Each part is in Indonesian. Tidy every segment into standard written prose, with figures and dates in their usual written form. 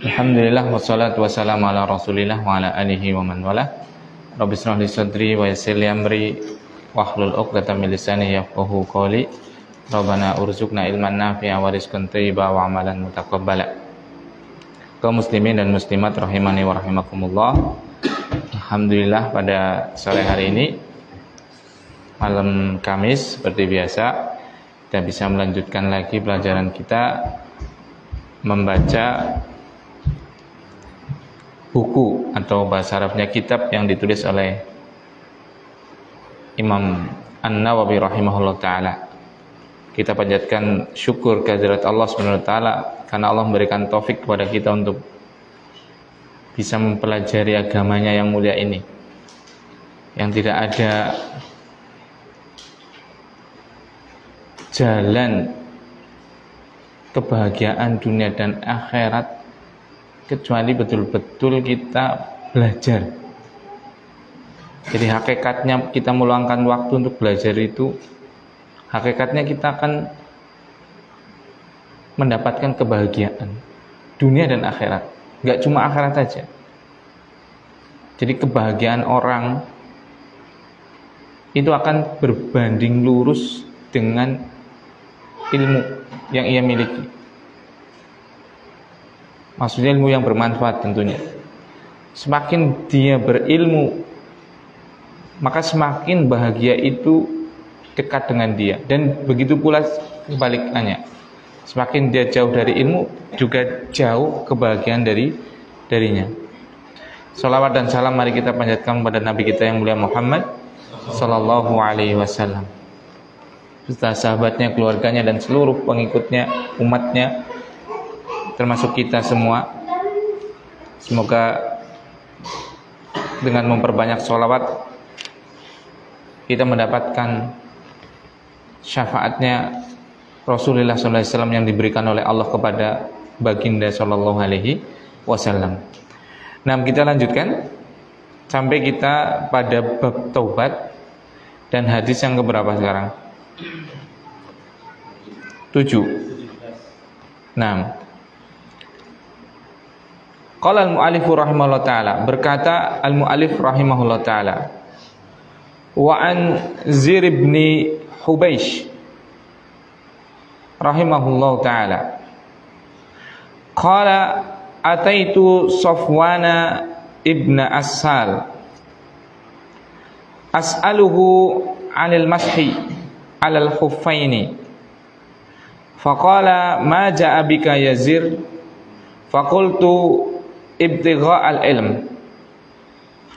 Alhamdulillah wassalatu wassalamu ala Rasulillah wa ala alihi wa man wala. Rabbi shrah li sadri wa yassir li amri wahlul 'uqdatam min lisani yafqahu qawli. Rabbana urzuqna ilman nafi'a wa rizqan thayyiban wa amalan mutaqabbala. Kaum muslimin dan muslimat rahimani wa rahimakumullah. Alhamdulillah pada sore hari ini malam Kamis seperti biasa kita bisa melanjutkan lagi pelajaran kita membaca buku atau bahasa Arabnya kitab yang ditulis oleh Imam An-Nawawi rahimahullah ta'ala. Kita panjatkan syukur kehadirat Allah subhanahu wa ta'ala karena Allah memberikan taufik kepada kita untuk bisa mempelajari agamanya yang mulia ini, yang tidak ada jalan kebahagiaan dunia dan akhirat kecuali betul-betul kita belajar. Jadi hakikatnya kita meluangkan waktu untuk belajar itu, hakikatnya kita akan mendapatkan kebahagiaan dunia dan akhirat. Gak cuma akhirat saja. Jadi kebahagiaan orang itu akan berbanding lurus dengan ilmu yang ia miliki. Maksudnya ilmu yang bermanfaat tentunya. Semakin dia berilmu, maka semakin bahagia itu dekat dengan dia. Dan begitu pula kebalikannya. Semakin dia jauh dari ilmu, juga jauh kebahagiaan darinya. Salawat dan salam mari kita panjatkan kepada Nabi kita yang mulia Muhammad sallallahu alaihi wasallam, serta sahabatnya, keluarganya dan seluruh pengikutnya, umatnya, termasuk kita semua. Semoga dengan memperbanyak sholawat kita mendapatkan syafaatnya Rasulullah SAW yang diberikan oleh Allah kepada baginda Sallallahu Alaihi Wasallam. Nah, kita lanjutkan sampai kita pada bab taubat dan hadis yang keberapa sekarang? 7. Nah, qala al-mu'allif rahimahullah ta'ala, berkata al-mu'allif rahimahullah ta'ala, wa an Zir ibn Hubaish rahimahullah ta'ala qala ataitu Safwana ibn Asal as'aluhu 'anil mashi 'alal khuffaini faqala ma ja'a bika ya Zir faqultu ibtigha al-ilm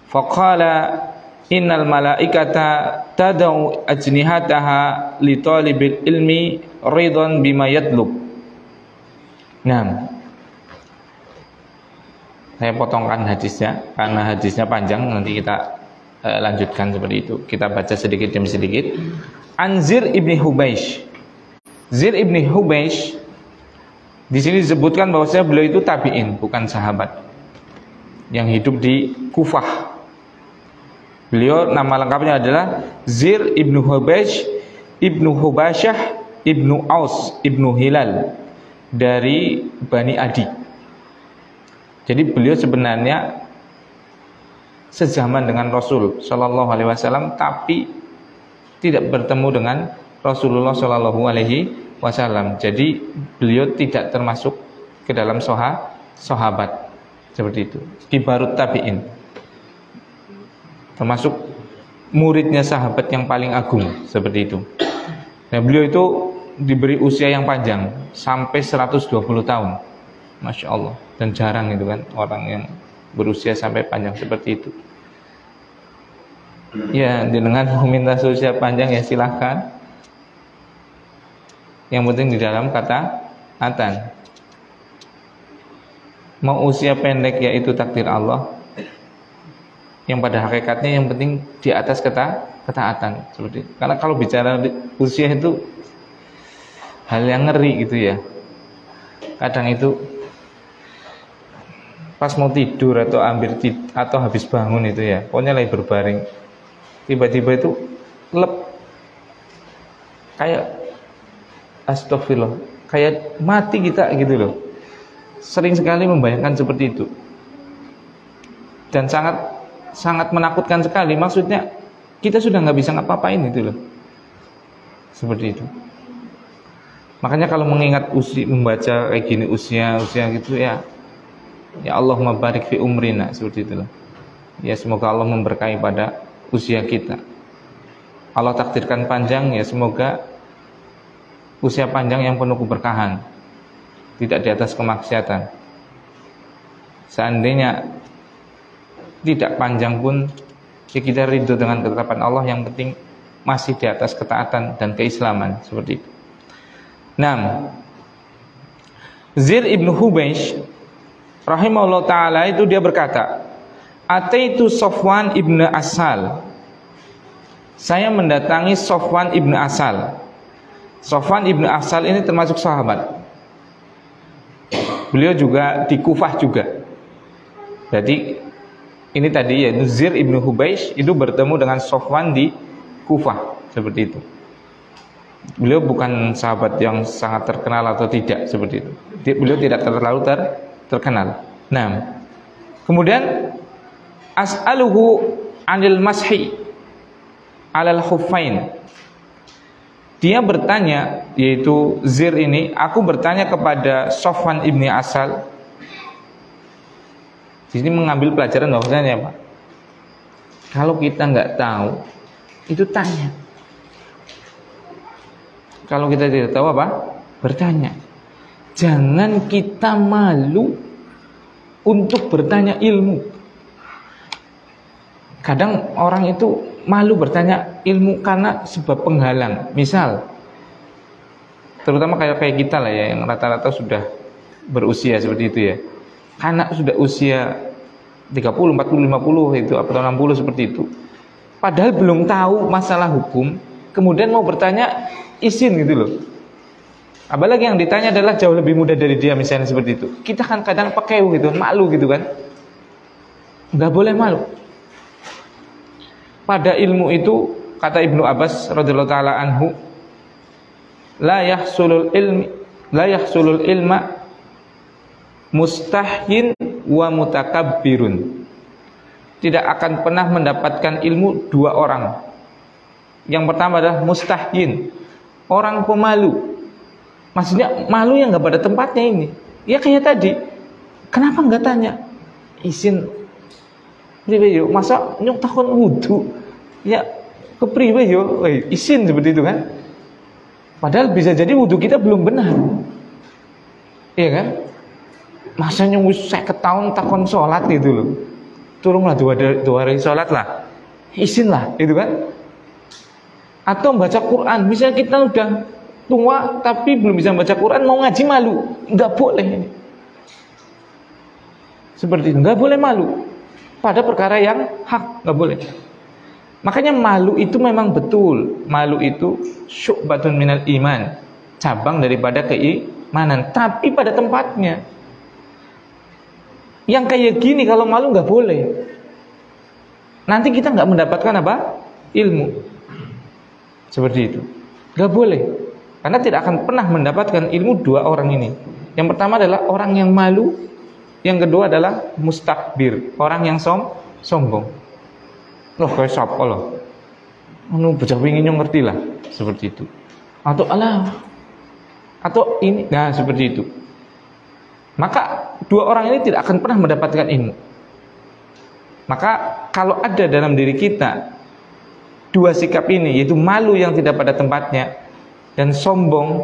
faqala innal malaikata tad'u ajnihataha li talibil ilmi ridwan bima yatlub. Nah, saya potongkan hadisnya karena hadisnya panjang, nanti kita lanjutkan seperti itu. Kita baca sedikit demi sedikit. An Zir ibn Hubaish. Zir ibn Hubaish di sini disebutkan bahwasanya beliau itu tabi'in, bukan sahabat, yang hidup di Kufah. Beliau nama lengkapnya adalah Zir ibnu Hubaish ibnu Hubasyah ibnu Aus ibnu Hilal dari Bani Adi. Jadi beliau sebenarnya sezaman dengan Rasul Shallallahu Alaihi Wasallam, tapi tidak bertemu dengan Rasulullah Shallallahu Alaihi Wasallam. Jadi beliau tidak termasuk ke dalam sahabat seperti itu. Kibarut tabi'in, termasuk muridnya sahabat yang paling agung seperti itu. Nah, beliau itu diberi usia yang panjang sampai 120 tahun. Masya Allah. Dan jarang itu kan orang yang berusia sampai panjang seperti itu. Ya, dengan meminta usia panjang ya silahkan. Yang penting di dalam kata atan. Mau usia pendek yaitu takdir Allah, yang pada hakikatnya yang penting di atas ketaatan seperti itu. Karena kalau bicara usia itu hal yang ngeri gitu ya. Kadang itu pas mau tidur atau atau habis bangun itu ya, pokoknya lagi berbaring, tiba-tiba itu lep, kayak astagfirullah, kayak mati kita gitu loh. sering sekali membayangkan seperti itu. Dan sangat menakutkan sekali. Maksudnya kita sudah nggak bisa ngapa-ngapain itu loh. Seperti itu. Makanya kalau mengingat membaca kayak gini usia gitu ya Allahumma barik fi umrina, seperti itulah. Ya semoga Allah memberkahi pada usia kita. Allah takdirkan panjang, ya semoga usia panjang yang penuh keberkahan, tidak di atas kemaksiatan. Seandainya tidak panjang pun ya kita ridho dengan ketetapan Allah, yang penting masih di atas ketaatan dan keislaman, seperti itu. Nah, Zir ibn Hubeish rahimahullah ta'ala itu dia berkata, Ataitu Sofwan ibn Asal, saya mendatangi Sofwan ibn Asal. Sofwan ibn Asal ini termasuk sahabat. Beliau juga di Kufah juga. Jadi ini tadi ya Zir ibn Hubeish itu bertemu dengan Sofwan di Kufah, seperti itu. Beliau bukan sahabat yang sangat terkenal atau tidak, seperti itu. Beliau tidak terlalu terkenal. Nah, kemudian as'aluhu 'anil mashi 'alal khuffain. Dia bertanya, yaitu Zir ini, aku bertanya kepada Sofwan ibni Asal. Di sini mengambil pelajaran bahwasanya, Pak, kalau kita nggak tahu, itu tanya. Kalau kita tidak tahu apa? Bertanya. Jangan kita malu untuk bertanya ilmu. Kadang orang itu malu bertanya ilmu karena sebab penghalang. Misal, terutama kayak kita lah ya, yang rata-rata sudah berusia seperti itu ya. Anak sudah usia 30, 40, 50 itu atau 60 seperti itu. Padahal belum tahu masalah hukum, kemudian mau bertanya izin gitu loh. Apalagi yang ditanya adalah jauh lebih muda dari dia, misalnya seperti itu. Kita kan kadang pekeu gitu, malu gitu kan. Enggak boleh malu. Pada ilmu itu kata Ibnu Abbas radhiyallahu taala anhu, la yahsulul ilma mustahyin wa mutakabbirun. Tidak akan pernah mendapatkan ilmu dua orang. Yang pertama adalah mustahyin, orang pemalu. Maksudnya malu yang nggak pada tempatnya ini. Ya kayak tadi, kenapa nggak tanya izin priwe yo, masa nyok takon wudu ya ke priwe yo, izin seperti itu kan. Padahal bisa jadi wudu kita belum benar, iya kan. Masa nyok 50 tahun takon sholat gitu loh, tolonglah dua hari sholat lah, izin lah itu kan. Atau baca Quran, misalnya kita udah tua tapi belum bisa baca Quran, mau ngaji malu, nggak boleh. Seperti itu, nggak boleh malu pada perkara yang hak, nggak boleh. Makanya malu itu memang betul, malu itu syu'batun minal iman, cabang daripada keimanan, tapi pada tempatnya. Yang kayak gini kalau malu nggak boleh, nanti kita nggak mendapatkan apa? Ilmu. Seperti itu, nggak boleh. Karena tidak akan pernah mendapatkan ilmu dua orang ini. Yang pertama adalah orang yang malu, yang kedua adalah mustakbir, orang yang sombong. Loh kayak sapa loh. Anu bocah wingi ngerti lah, seperti itu. Atau atau ini, nah seperti itu. Maka dua orang ini tidak akan pernah mendapatkan ilmu. Maka kalau ada dalam diri kita dua sikap ini, yaitu malu yang tidak pada tempatnya dan sombong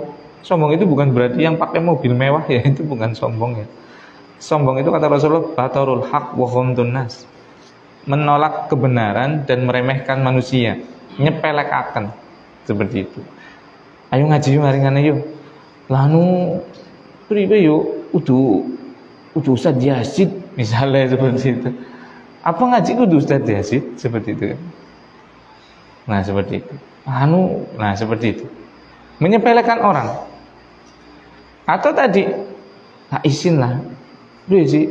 itu bukan berarti yang pakai mobil mewah ya, itu bukan sombong ya. Sombong itu kata Rasulullah, batarul haq wa ghamdun nas, menolak kebenaran dan meremehkan manusia, nyepelekaken, seperti itu. Ayo ngaji yuk ngaringane yuk. Lanu priwe yuk udu Ustaz Yazid misalnya, seperti itu. Apa ngaji kudu Ustaz Yazid, seperti itu. Nah seperti itu. Nah seperti itu. Menyepelekan orang. Atau tadi tak izin lah. Duh sih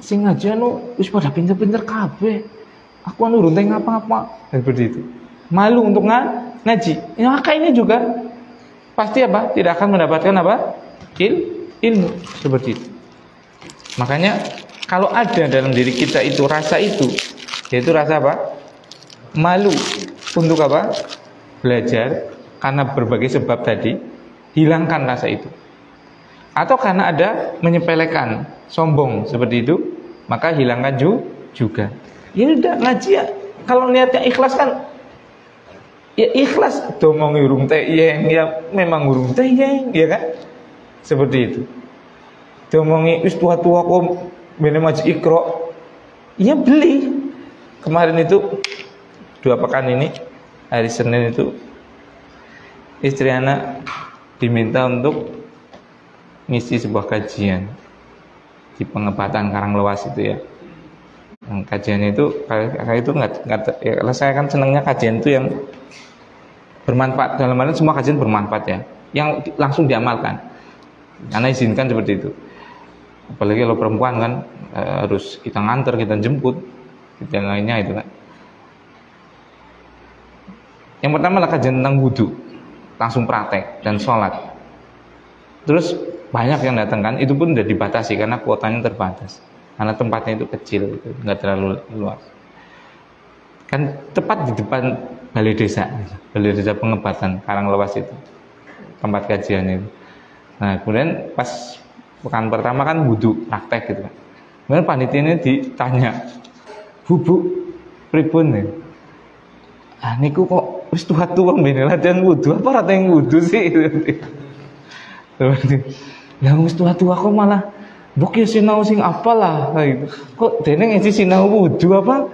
sing ngaji wis pada pinter-pinter kabeh. Aku urung teng apa-apa. Seperti itu. Malu untuk ngaji. Ya maka ini juga pasti apa? Tidak akan mendapatkan apa? Ilmu seperti itu. Makanya kalau ada dalam diri kita itu rasa itu, yaitu rasa apa? Malu untuk apa? Belajar, karena berbagai sebab tadi, hilangkan rasa itu. Atau karena ada menyepelekan, sombong seperti itu, maka hilangkan juga. Ya udah ngaji ya. Kalau niatnya ikhlas kan, ya ikhlas. Domong urung teyeng, ya memang urung teyeng, ya kan? Seperti itu. Domongi wis tua-tua kok bene maji ikro, ya beli. Kemarin itu 2 pekan ini, hari Senin itu istri anak diminta untuk ngisi sebuah kajian di Pengebatan Karanglewas itu ya. Kajiannya itu nggak ya, kalau saya kan senangnya kajian itu yang bermanfaat, dalam arti semua kajian bermanfaat ya, yang langsung diamalkan. Karena izinkan seperti itu. Apalagi kalau perempuan kan harus kita nganter, kita jemput, kita lainnya itu kan. Yang pertama adalah kajian tentang wudhu, langsung praktek dan sholat. Terus banyak yang datang kan, itu pun udah dibatasi karena kuotanya terbatas, karena tempatnya itu kecil, itu nggak terlalu luas. Kan tepat di depan balai desa Pengebatan Karanglewas itu, tempat kajian itu. Nah kemudian pas pekan pertama kan wudhu praktek gitu kan. Kemudian panitianya ditanya, Bu, pripun nih? Ah niku kok wis tua-tua mbene latihan wudhu, apa rata yang wudhu sih? Lah wis tua-tua kok malah mbok ya sinau sing apalah gitu. Kok dene ngisi sinau wudhu apa?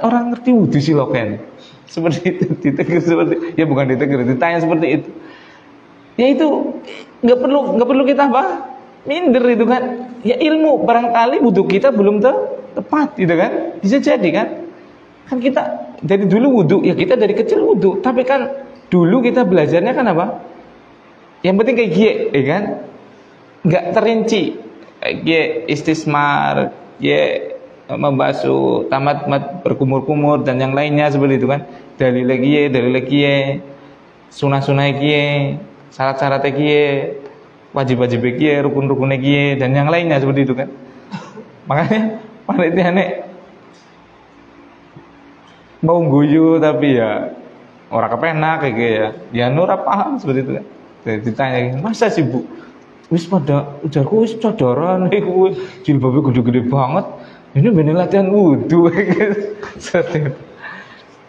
Orang ngerti wudhu sih loken. Seperti itu, ditegur seperti, ya bukan ditegur, ditanya seperti itu. Ya itu nggak perlu kita apa? Minder itu kan. Ya ilmu barangkali wudhu kita belum tepat gitu kan. Bisa jadi kan. Kan kita dari dulu wudhu, ya kita dari kecil wudhu, tapi kan dulu kita belajarnya kan apa? Yang penting kayak gie, ya kan? Nggak terinci. Gie istismar, gie membasuh, tamat berkumur-kumur dan yang lainnya seperti itu kan. Dalil lagi, sunah-sunah gie, syarat-syarat gie, wajib-wajib gie, rukun-rukun gie dan yang lainnya seperti itu kan. Makanya panitiane mau guyu tapi ya orang kepenak kayak gitu ya. Ya ora paham seperti itu kan. Jadi ditanya, "Masa sih, Bu? Wis pada ujarku wis codoran iku jilbabe gede-gede banget. Ini bener latihan wudhu." Seperti itu.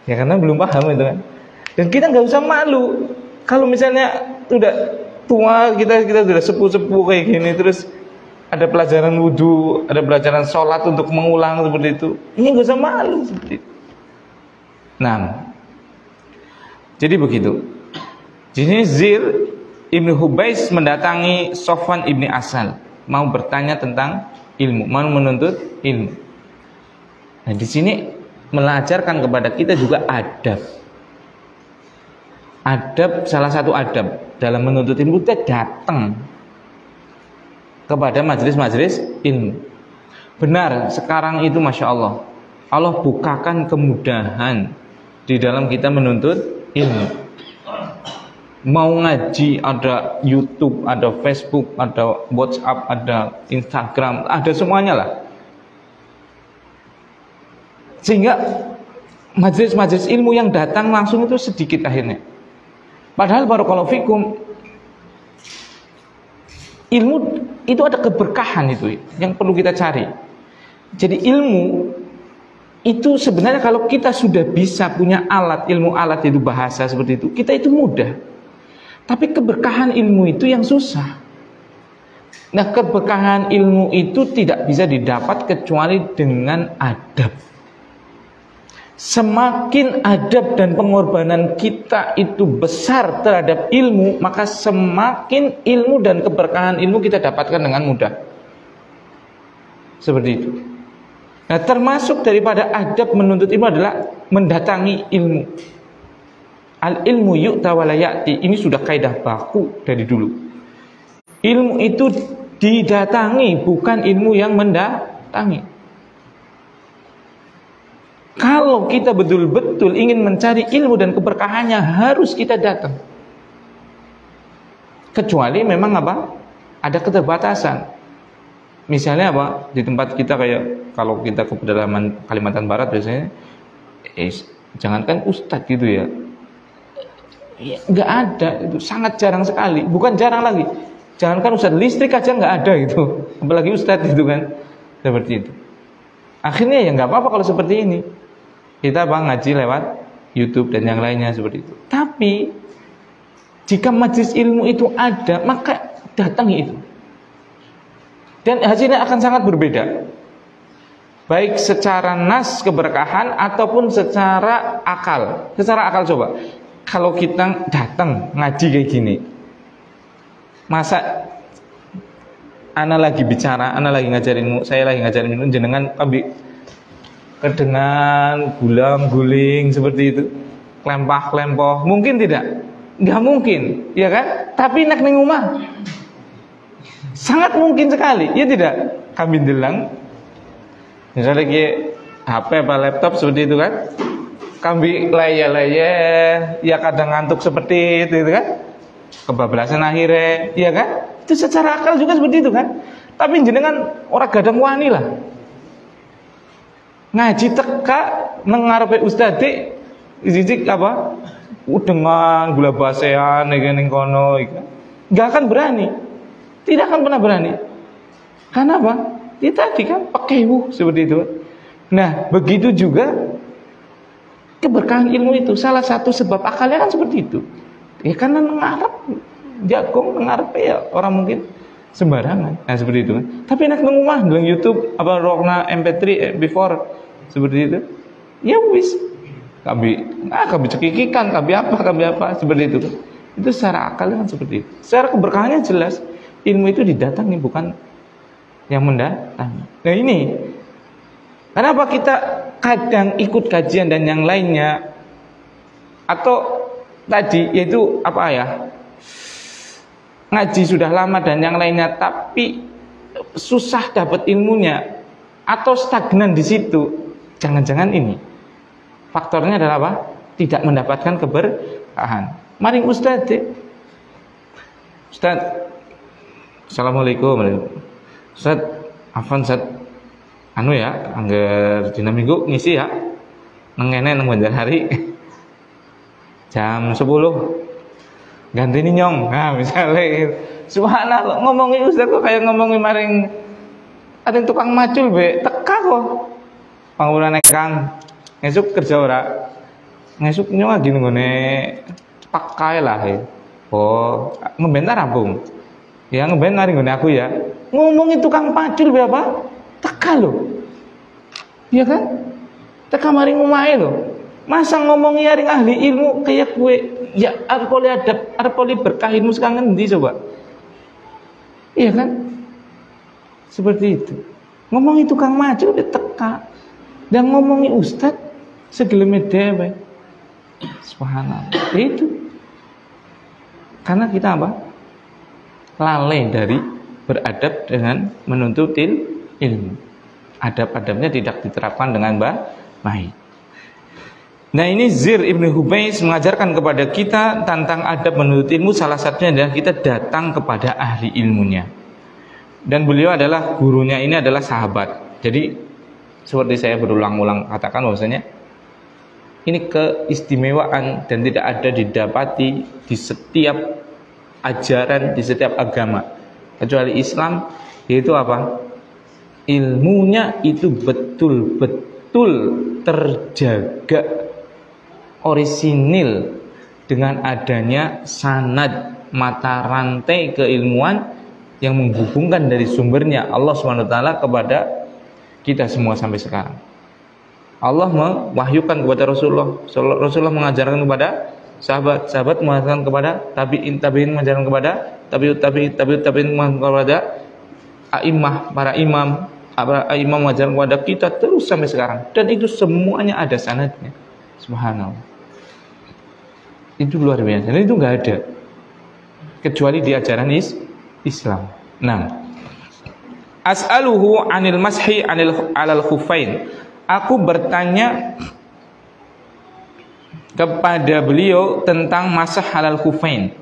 Ya karena belum paham itu kan. Dan kita nggak usah malu. Kalau misalnya udah tua, kita sudah sepuh-sepuh kayak gini, terus ada pelajaran wudhu, ada pelajaran sholat untuk mengulang seperti itu, ini nggak usah malu seperti itu. Nah, jadi begitu. Jadi Zir Ibnu Hubais mendatangi Sofwan Ibni Asal, mau bertanya tentang ilmu, mau menuntut ilmu. Nah, di sini mengajarkan kepada kita juga adab. Adab, salah satu adab dalam menuntut ilmu, kita datang kepada majelis-majelis ilmu. Benar, sekarang itu Masya Allah, Allah bukakan kemudahan di dalam kita menuntut ilmu. Mau ngaji, ada YouTube, ada Facebook, ada WhatsApp, ada Instagram, ada semuanya lah. Sehingga majelis-majelis ilmu yang datang langsung itu sedikit akhirnya. Padahal barakallahu fikum, ilmu itu ada keberkahan itu yang perlu kita cari. Jadi ilmu itu sebenarnya kalau kita sudah bisa punya alat, ilmu alat itu bahasa seperti itu, kita itu mudah. Tapi keberkahan ilmu itu yang susah. Nah, keberkahan ilmu itu tidak bisa didapat kecuali dengan adab. Semakin adab dan pengorbanan kita itu besar terhadap ilmu, maka semakin ilmu dan keberkahan ilmu kita dapatkan dengan mudah. Seperti itu. Nah, termasuk daripada adab menuntut ilmu adalah mendatangi ilmu. Al ilmu yu'ta wa la ya'ti. Ini sudah kaidah baku dari dulu. Ilmu itu didatangi, bukan ilmu yang mendatangi. Kalau kita betul-betul ingin mencari ilmu dan keberkahannya, harus kita datang. Kecuali memang apa? Ada keterbatasan. Misalnya apa? Di tempat kita kayak kalau kita ke pedalaman Kalimantan Barat biasanya jangankan ustadz gitu ya. Ya nggak ada, itu sangat jarang sekali. Bukan jarang lagi. Jangankan ustadz, listrik aja nggak ada gitu. Apalagi ustadz itu kan. Seperti itu. Akhirnya ya nggak apa-apa kalau seperti ini. Kita ngaji lewat YouTube dan yang lainnya seperti itu. Tapi jika majelis ilmu itu ada, maka datangi itu. Dan hasilnya akan sangat berbeda. Baik secara nas keberkahan ataupun secara akal. Secara akal coba. Kalau kita datang ngaji kayak gini, masa ana lagi bicara, ana lagi ngajarin, saya lagi ngajarin ilmu, jenengan kedengan gulang-guling seperti itu, klempah-klempoh, mungkin tidak? Nggak mungkin, ya kan? Tapi nak ning omah sangat mungkin sekali, ya tidak? Kami bilang, misalnya kayak HP apa laptop seperti itu kan, kami laya-laya, ya kadang ngantuk seperti itu kan, kebablasan akhirnya, ya kan? Itu secara akal juga seperti itu kan. Tapi jenengan orang gadang wani lah, ngaji teka mengarepe ustadz, izik apa? Dengan gula basean ning kono, nggak akan berani. Tidak akan pernah berani. Karena apa? Dia tadi kan pakai seperti itu. Nah, begitu juga keberkahan ilmu itu. Salah satu sebab akalnya kan seperti itu. Ya karena ngarep jagung, ngarep ya orang mungkin sembarangan. Nah, seperti itu kan. Tapi enak ngomah dalam YouTube apa rokna MP3 before seperti itu. Ya wis. Kami cekikikan, kami apa seperti itu kan. Itu secara akal kan seperti itu. Secara keberkahannya jelas. Ilmu itu didatangi, bukan yang mendatangi. Nah ini, kenapa kita kadang ikut kajian dan yang lainnya, atau tadi yaitu apa ya, ngaji sudah lama dan yang lainnya, tapi susah dapat ilmunya atau stagnan di situ. Jangan-jangan ini faktornya adalah apa? Tidak mendapatkan keberkahan. Mari Ustaz, Assalamualaikum. Ustaz, afan Ustaz. Anu ya, angger dina Minggu ngisi ya. Nengene nang Banjarhari. Jam 10. Ganti ni nyong. Nah, misalnya subhanallah ngomongin Ustaz kok kayak ngomongin maring ada tukang macul be, teka kok. Pangurane Kang. Ngesuk kerja ora? Ngesuk nyong lagi nggone pakai lah. Oh, ngebentar rampung. Ya ngeben nari ngene aku ya. Ngomongin tukang pacul berapa? Teka lo. Iya kan? Teka mari ngomahe lo. Masa ngomongi aring ahli ilmu kayak kue, ya arep oleh adab, arep oleh berkah ilmu sekarang ngendi coba? Iya kan? Seperti itu. Ngomongi tukang macul teka. Dan ngomongi ustad segeleme dhewe. Subhanallah. Itu. Karena kita apa? Lalai dari beradab dengan menuntut ilmu. Adab-adabnya tidak diterapkan dengan baik. Nah ini Zir Ibn Hubais mengajarkan kepada kita tentang adab menuntut ilmu. Salah satunya adalah kita datang kepada ahli ilmunya. Dan beliau adalah gurunya ini adalah sahabat. Jadi seperti saya berulang-ulang katakan bahwasanya ini keistimewaan dan tidak ada didapati di setiap ajaran, di setiap agama kecuali Islam, yaitu apa? Ilmunya itu betul-betul terjaga orisinil dengan adanya sanad, mata rantai keilmuan yang menghubungkan dari sumbernya Allah SWT kepada kita semua sampai sekarang. Allah mewahyukan kepada Rasulullah mengajarkan kepada sahabat mengajarkan kepada tabi'in mengajarkan kepada tabi'in mengajarkan kepada a'immah, para imam mengajarkan kepada kita terus sampai sekarang, dan itu semuanya ada sanadnya. Subhanallah, itu luar biasa. Dan itu nggak ada kecuali di ajaran Islam. Nah, as'aluhu anil mashi alal khuffain. Aku bertanya kepada beliau tentang masah halal khufain,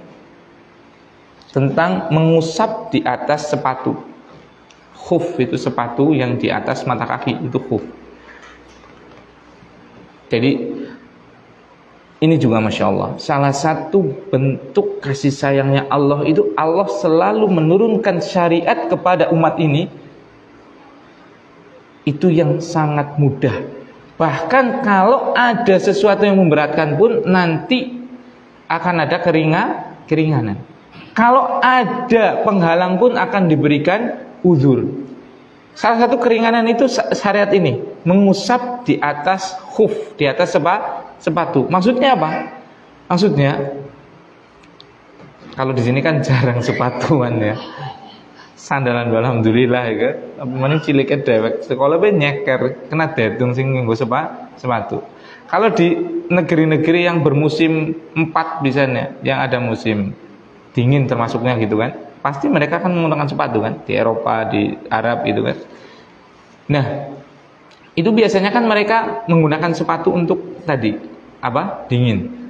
tentang mengusap di atas sepatu. khuf itu sepatu yang di atas mata kaki, itu khuf. Jadi ini juga Masya Allah, salah satu bentuk kasih sayangnya Allah itu Allah selalu menurunkan syariat kepada umat ini, itu yang sangat mudah. Bahkan kalau ada sesuatu yang memberatkan pun nanti akan ada keringanan. Kalau ada penghalang pun akan diberikan uzur. Salah satu keringanan itu syariat ini, mengusap di atas khuf, di atas sepatu. Maksudnya apa? Maksudnya kalau di sini kan jarang sepatuan ya. Sandalan alhamdulillah ya kan. Tapi mending cilike dewek sekolah be nyeker kena dedung sing nganggo sepatu. Kalau di negeri-negeri yang bermusim 4 misalnya, yang ada musim dingin termasuknya gitu kan, pasti mereka kan menggunakan sepatu kan, di Eropa, di Arab gitu kan. Nah, itu biasanya kan mereka menggunakan sepatu untuk tadi apa? Dingin.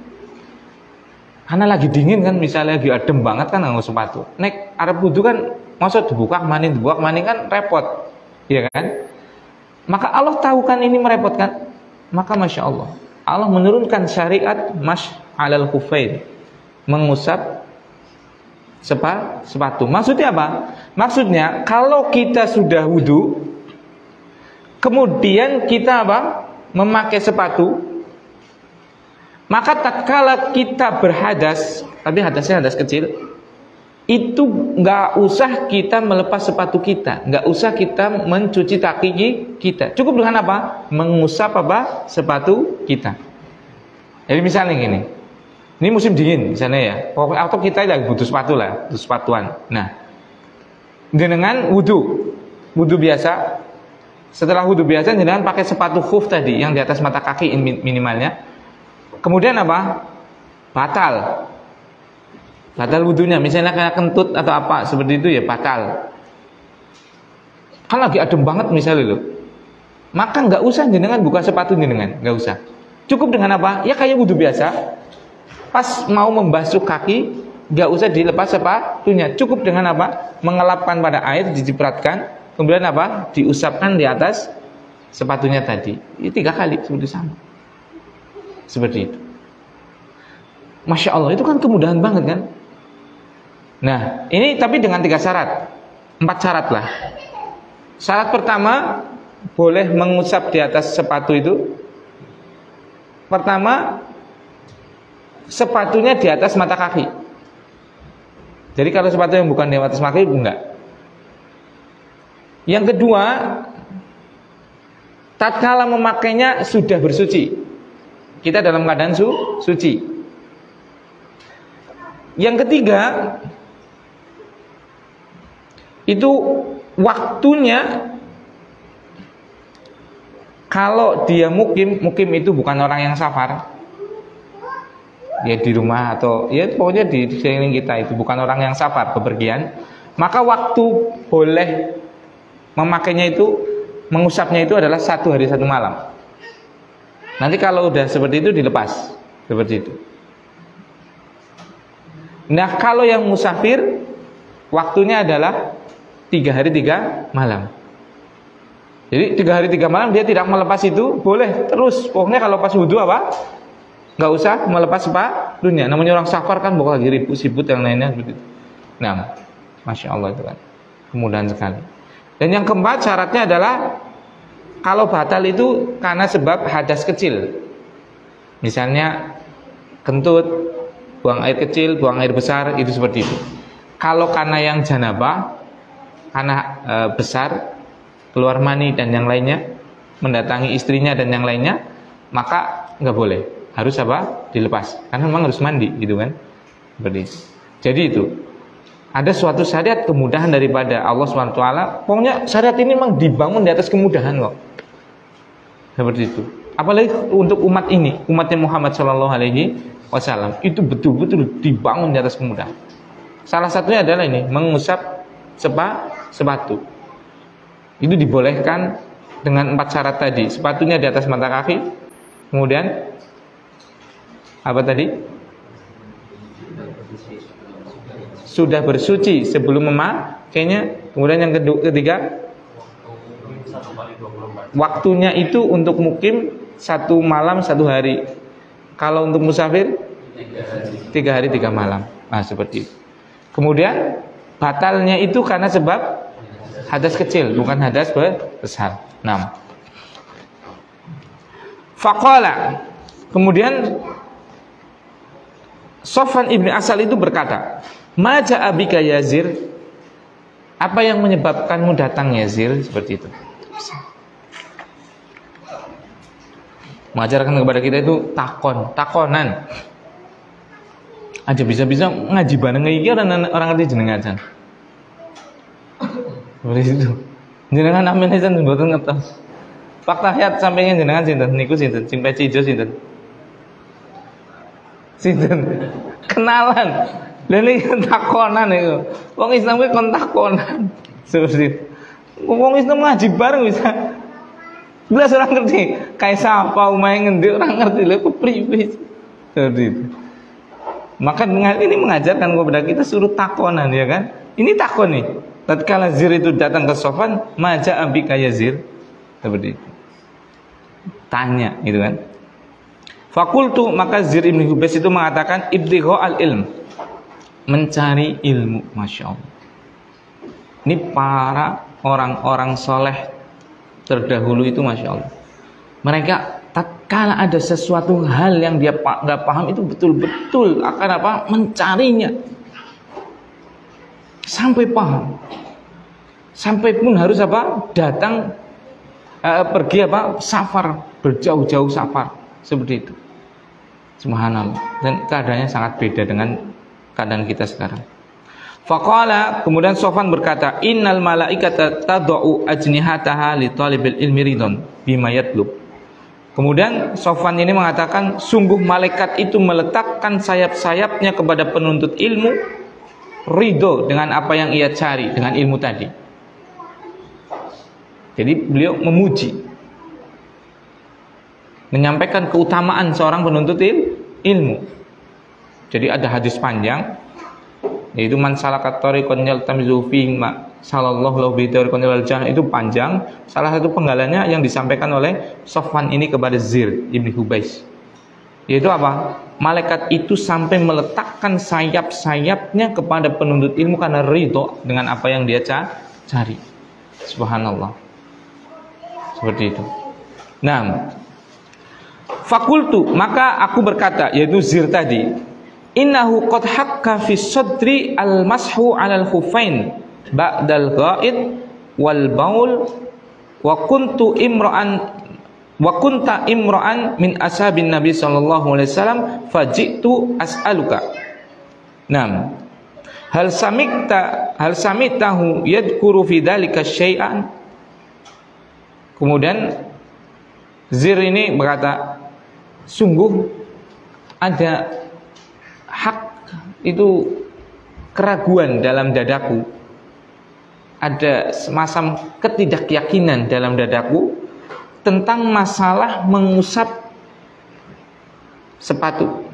Karena lagi dingin kan, misalnya lagi adem banget kan nganggo sepatu. Nek arep wudu kan maksud dibuka maning kan repot. Iya kan? Maka Allah tahu kan ini merepotkan. Maka Masya Allah, Allah menurunkan syariat mash alal khufain, mengusap sepatu. Maksudnya apa? Maksudnya kalau kita sudah wudu, kemudian kita apa? Memakai sepatu, maka tatkala kita berhadas, tapi hadasnya hadas kecil, itu nggak usah kita melepas sepatu kita, nggak usah kita mencuci kaki kita. Cukup dengan apa? Mengusap apa? Sepatu kita. Jadi misalnya gini, ini musim dingin misalnya ya, pokoknya atau kita ya butuh sepatu lah, butuh sepatuan. Nah, dengan wudu biasa. Setelah wudu biasa, dengan pakai sepatu khuf tadi yang di atas mata kaki minimalnya. Kemudian apa? Batal wudunya, misalnya kayak kentut atau apa seperti itu ya batal. Kan lagi adem banget misalnya loh, maka nggak usah jenengan buka sepatu jenengan, nggak usah. Cukup dengan apa? Ya kayak wudu biasa. Pas mau membasuh kaki, nggak usah dilepas sepatunya. Cukup dengan apa? Mengelapkan pada air, dicipratkan, kemudian apa? Diusapkan di atas sepatunya tadi. Ini 3 kali seperti sama. Seperti itu. Masya Allah, itu kan kemudahan banget kan? Nah, ini tapi dengan 3 syarat, 4 syarat lah. Syarat pertama, boleh mengusap di atas sepatu itu. Pertama, sepatunya di atas mata kaki. Jadi kalau sepatu yang bukan di atas mata kaki, enggak. Yang kedua, tatkala memakainya sudah bersuci. Kita dalam keadaan suci. Yang ketiga, itu waktunya, kalau dia mukim itu bukan orang yang safar, dia di rumah atau ya pokoknya di sekeliling kita itu bukan orang yang safar bepergian, maka waktu boleh memakainya itu, mengusapnya itu adalah 1 hari 1 malam. Nanti kalau udah seperti itu dilepas seperti itu. Nah, kalau yang musafir waktunya adalah 3 hari 3 malam. Jadi 3 hari 3 malam dia tidak melepas itu, boleh terus. Pokoknya kalau pas wudu apa? Nggak usah melepas sepatunya. Namanya orang safar kan bukan lagi ribut-sibut yang lainnya seperti itu. Nah, Masya Allah itu kan kemudahan sekali. Dan yang keempat syaratnya adalah kalau batal itu karena sebab hadas kecil. Misalnya kentut, buang air kecil, buang air besar, itu seperti itu. Kalau karena yang janabah, karena besar, keluar mani dan yang lainnya, mendatangi istrinya dan yang lainnya, maka nggak boleh, harus apa? Dilepas, karena memang harus mandi, gitu kan? Seperti itu. Jadi itu ada suatu syariat kemudahan daripada Allah SWT. Pokoknya syariat ini memang dibangun di atas kemudahan kok. Seperti itu. Apalagi untuk umat ini, umatnya Muhammad SAW, itu betul-betul dibangun di atas kemudahan. Salah satunya adalah ini, mengusap sepatu. Itu dibolehkan dengan 4 syarat tadi. Sepatunya di atas mata kaki. Kemudian apa tadi? Sudah bersuci sebelum memakainya. Kemudian yang ketiga, Waktunya itu untuk mukim 1 malam 1 hari. Kalau untuk musafir 3 hari 3 malam. Nah, seperti itu. Kemudian batalnya itu karena sebab hadas kecil, bukan hadas besar. 6. Faqala, kemudian Sofwan ibn Asal itu berkata, "Ma ja'a bika Yazir?" Apa yang menyebabkanmu datang Yazir? Seperti itu. Mengajarkan kepada kita itu takonan. Aja bisa-bisa ngaji bareng iki orang ngerti jenengan jan. Seperti itu. Jenengan amin jan mboten ngertos. Pak Tahyat sampingnya jenengan sinten? Niku sinten? Sing peci ijo sinten? Sinten? Kenalan. Lha niki takonan niku. Wong Islam kuwi kon takonan. Seperti itu. Wong Islam ngaji bareng bisa. Belas orang ngerti. Kayak siapa umahe ngendi orang ngerti lho kepriwe. Seperti itu. Maka ini mengajarkan kepada kita suruh takonan, ya kan? Ini takon nih. Tatkala Zir itu datang ke Sofwan, "Maja abika Yazir?" Seperti itu. Tanya, gitu kan? Fakultu, maka Zir ibn Hubais itu mengatakan, "Ibtigha al-ilm." Mencari ilmu, Masya Allah. Ini para orang-orang soleh terdahulu itu, Masya Allah. Mereka tatkala ada sesuatu hal yang dia nggak paham itu betul-betul akan apa? Mencarinya sampai paham. Sampai pun harus apa? Datang pergi apa? Safar, berjauh-jauh safar. Seperti itu. Subhanallah. Dan keadaannya sangat beda dengan keadaan kita sekarang. Faqala, kemudian Sofwan berkata, "Innal malaikata tad'u ajnihataha li talibil ilmi ridon bima yatlub." Kemudian Sofwan ini mengatakan, sungguh malaikat itu meletakkan sayap-sayapnya kepada penuntut ilmu ridho dengan apa yang ia cari, dengan ilmu tadi. Jadi beliau memuji, menyampaikan keutamaan seorang penuntut ilmu. Jadi ada hadis panjang, yaitu man salakat tariqan yaltamizu fihi ma sallallahu lahu bi tariqan ilal jannah, itu panjang. Salah satu penggalannya yang disampaikan oleh Sofwan ini kepada Zir ibn Hubais, yaitu apa? Malaikat itu sampai meletakkan sayap-sayapnya kepada penuntut ilmu karena ridho dengan apa yang dia cari. Subhanallah. Seperti itu. Nah, fakultu, maka aku berkata, yaitu Zir tadi, "Innahu qad hakka fi sadri al-mashu 'alal khuffain ba'dal ghaid wal baul wa kunta imra'an min ashabin Nabi sallallahu alaihi wasallam faji'tu as'aluka." Naam. Hal samitahu yadhkuru fi dzalika syai'an? Kemudian Zir ini berkata, sungguh ada hak itu keraguan dalam dadaku, ada semacam ketidakyakinan dalam dadaku tentang masalah mengusap sepatu.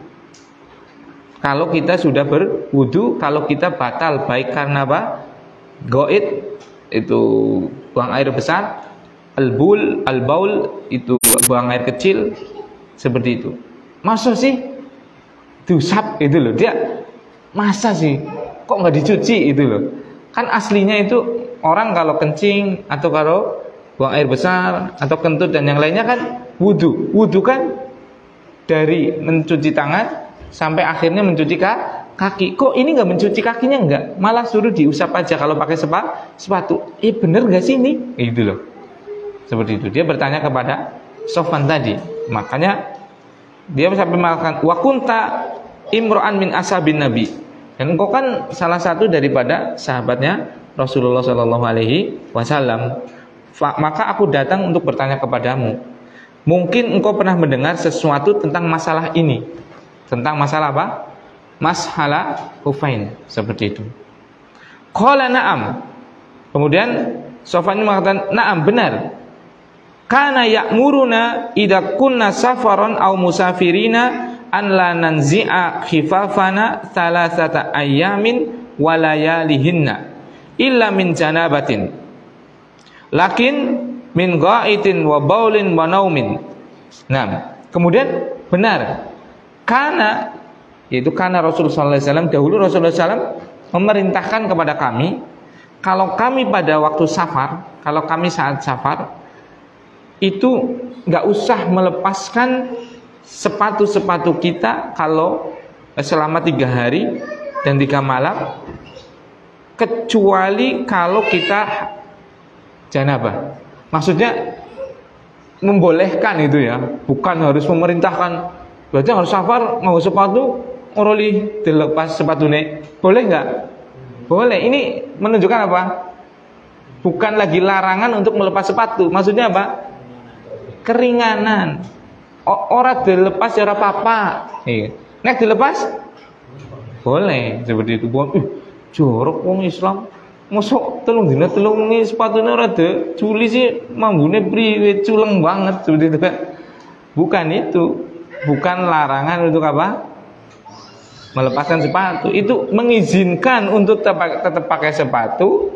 Kalau kita sudah berwudu, kalau kita batal baik karena apa? Goit itu buang air besar, al-baul itu buang air kecil, seperti itu. Masa sih diusap itu loh, dia masa sih kok nggak dicuci itu loh? Kan aslinya itu orang kalau kencing atau kalau buang air besar atau kentut dan yang lainnya kan wudu kan dari mencuci tangan sampai akhirnya mencuci kaki. Kok ini nggak mencuci kakinya, nggak, malah suruh diusap aja kalau pakai sepatu. Bener nggak sih ini? Itu loh, seperti itu. Dia bertanya kepada Sofwan tadi, makanya dia sampai mengatakan wa kunta imra'an min ashabin nabi, dan engkau kan salah satu daripada sahabatnya Rasulullah sallallahu alaihi wasallam. Maka aku datang untuk bertanya kepadamu, mungkin engkau pernah mendengar sesuatu tentang masalah ini, tentang masalah apa? Mashala hufain, seperti itu. Qala na'am. Kemudian Sofwan mengatakan, na'am, benar. Kana ya'muruna idza kunna safaran aw musafirina an la nanzi'a khifafana thalathata ayyamin wa layalihinna illa min janabatin. Lakin min ghaitin wa baulin wa naumin. Nah, kemudian benar karena Rasulullah SAW, dahulu Rasulullah SAW memerintahkan kepada kami, kalau kami pada waktu safar, kalau kami saat safar, itu nggak usah melepaskan sepatu-sepatu kita kalau selama 3 hari dan 3 malam, kecuali kalau kita janabah. Maksudnya membolehkan itu ya, bukan harus memerintahkan. Berarti harus safar mau sepatu oroli dilepas sepatune. Boleh nggak? Boleh. Ini menunjukkan apa? Bukan lagi larangan untuk melepas sepatu. Maksudnya apa? Keringanan. Orang dilepas ya ora apa-apa. Nek dilepas boleh seperti itu. Jorok wong Islam. Mosok telung dina telung ini sepatune ora de culi sih mambune priwe culeng banget seperti itu kan. Bukan itu. Bukan larangan untuk apa? Melepaskan sepatu. Itu mengizinkan untuk tetap pakai sepatu.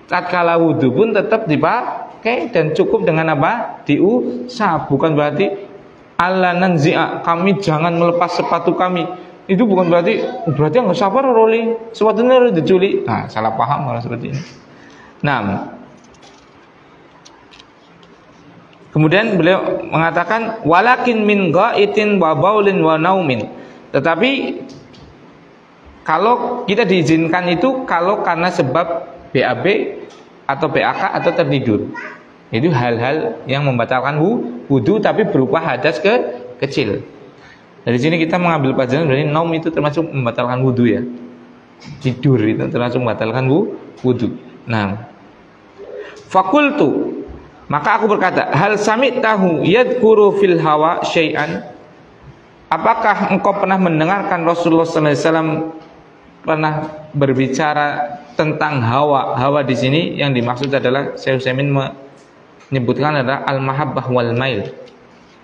Tatkala wudu pun tetap dipakai dan cukup dengan apa? Diusap. Bukan berarti alla nanzi'a, kami jangan melepas sepatu kami. Itu bukan berarti nggak safar roli sepatunya harus diculi. Nah, salah paham kalau seperti ini. Nah, kemudian beliau mengatakan walakin min ghaitin wa baulin wa naumin. Tetapi kalau kita diizinkan itu kalau karena sebab BAB atau BAK atau tertidur. Itu hal-hal yang membatalkan wudu tapi berupa hadas kecil. Dari sini kita mengambil pelajaran berarti naum itu termasuk membatalkan wudu ya. Tidur itu termasuk membatalkan wudu. Nah, fakultu, maka aku berkata, hal sami'tahu yadhkuru fil hawa syai'an? Apakah engkau pernah mendengarkan Rasulullah SAW pernah berbicara tentang hawa? Hawa di sini yang dimaksud adalah Syekh Utsaimin menyebutkan adalah al-mahabbah wal mail.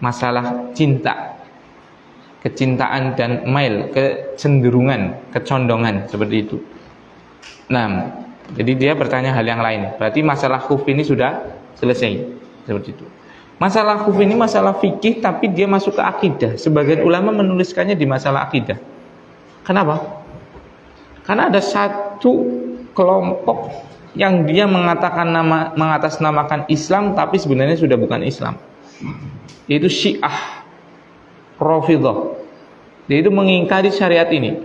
Masalah cinta, kecintaan dan mail, kecenderungan, kecondongan seperti itu. Nah, jadi dia bertanya hal yang lain. Berarti masalah khuf ini sudah selesai seperti itu. Masalah khuf ini masalah fikih tapi dia masuk ke akidah. Sebagian ulama menuliskannya di masalah akidah. Kenapa? Karena ada satu kelompok yang dia mengatasnamakan Islam tapi sebenarnya sudah bukan Islam. Yaitu Syiah Rafidhah. Dia itu mengingkari syariat ini.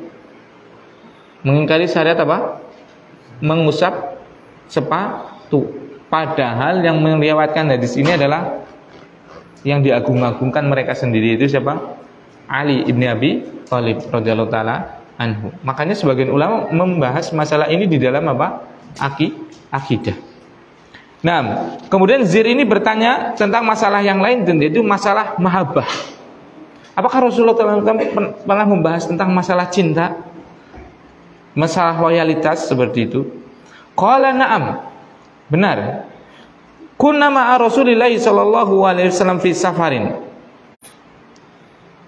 Mengingkari syariat apa? Mengusap sepatu. Padahal yang melewatkan hadis ini adalah yang diagung-agungkan mereka sendiri itu siapa? Ali ibn Abi Thalib radhiyallahu taala anhu. Makanya sebagian ulama membahas masalah ini di dalam apa? Akidah. Nah, kemudian Zir ini bertanya tentang masalah yang lain, yaitu masalah mahabbah. Apakah Rasulullah SAW pernah membahas tentang masalah cinta, masalah loyalitas seperti itu? Qala na'am, benar. Kunna ma'a Rasulillah sallallahu alaihi wasallam fi safarin.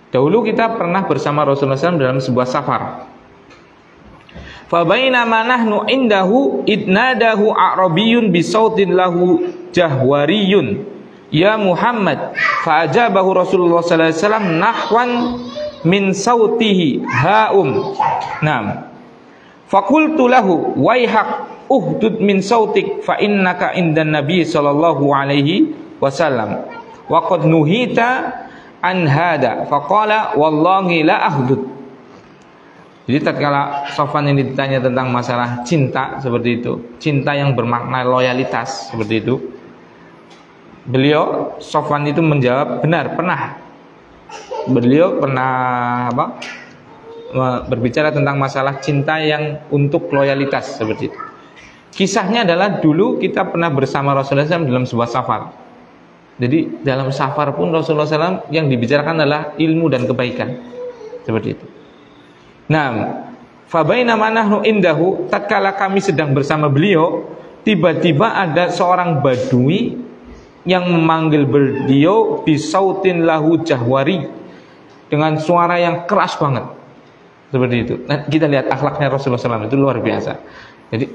Dahulu kita pernah bersama Rasulullah SAW dalam sebuah safar. Fa bainama nahnu indahu idnadahu a'rabiyyun bi sautin lahu jahwariyun ya Muhammad fa ajabahu Rasulullah sallallahu alaihi wasallam nahwan min sautihi haum. Naam. Fa qultu lahu waihak uhdud min sautik fa innaka indan nabiy sallallahu alaihi wasallam wa qad nuhita an hada fa qala wallahi la ahdud. Jadi tatkala Sofwan ini ditanya tentang masalah cinta seperti itu, cinta yang bermakna loyalitas seperti itu, beliau Sofwan itu menjawab benar, pernah. Beliau pernah berbicara tentang masalah cinta yang untuk loyalitas seperti itu. Kisahnya adalah dulu kita pernah bersama Rasulullah SAW dalam sebuah safar. Jadi dalam safar pun Rasulullah SAW yang dibicarakan adalah ilmu dan kebaikan seperti itu. Nah, fa bainama nahnu indahu, tatkala kami sedang bersama beliau, tiba-tiba ada seorang badui yang memanggil beliau bisautin lahu jahwari, dengan suara yang keras banget. Seperti itu. Nah, kita lihat akhlaknya Rasulullah SAW itu luar biasa. Jadi